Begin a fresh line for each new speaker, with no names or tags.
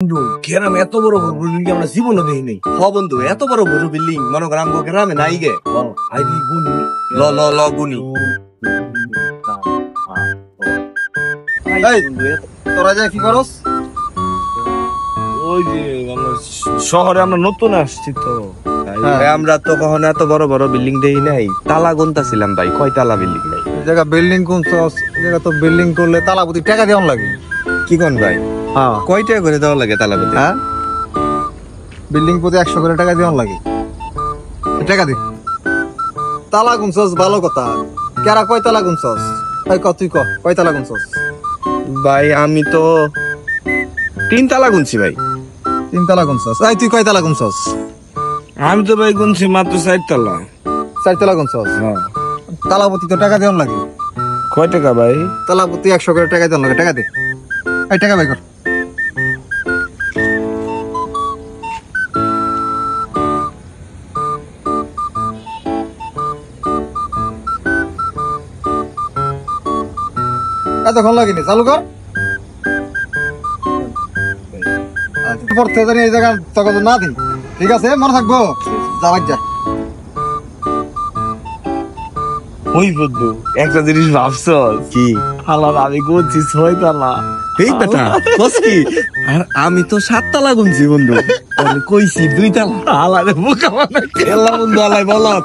বন্ধু গ্রামে এত বড় বিল্ডিং আমরা জীবনে দেখি নাই।
হ বন্ধু, এত বড় বড় বিল্ডিং মনে কর আমগো গ্রামে নাই গে।
আইবি গুনি
ল ল ল গুনি। এই তোরা যা কি করস?
ওই যে আমরা শহরে আমরা নতুন আসছি তো।
ভাই আমরা তো কখনো এত বড় বড় বিল্ডিং দেই নাই। তালা গুনতাছিলাম ভাই, কয় তালা বিল্ডিং নাই।
জায়গা বিল্ডিং কোন জায়গা তো বিল্ডিং করলে তালাপতি টাকা দেওয়ান লাগে।
কি কোন ভাই?
হ্যাঁ,
কয় টাকা করে দেওয়া লাগে তালাপতি?
হ্যাঁ বিল্ডিং প্রতি 100 করে টাকা দেওয়ান লাগে। টাকা দে। তালা গুনছস ভালো কথা, কেরা কয় তালা গুনছস? ভাই তুই কয় তালা গুনছস?
ভাই আমি তো 3 তালা গুনছি ভাই।
3 তালা গুনছস। তুই কয় তালা গুনছস?
আমি তো ভাই গুনছি মাত্র 4 তলা।
4 তালা গুনছস। তালাপতি তো টাকা দেওয়ান লাগে।
কয় টাকা ভাই?
তালাপতি 100 করে টাকা দেওয়ান লাগে। টাকা দে। টাকা বাই কর। এতক্ষণ লাগেনি, চালু কর। পড়তে জানি এই জায়গা তখন না দিন, ঠিক আছে? মনে থাকবো। যাওয়ার যা।
ওই বন্ধু একটা জিনিস ভাবছস
কি?
হালার আমি গুনছি 6 তলা।
এই বেটা বস কি? আর আমি তো 7 তালা গুনছি বন্ধু।
কইছি 2 তলা। হালারে বোকা বানাই
এলা বন্ধু আলাই বলত।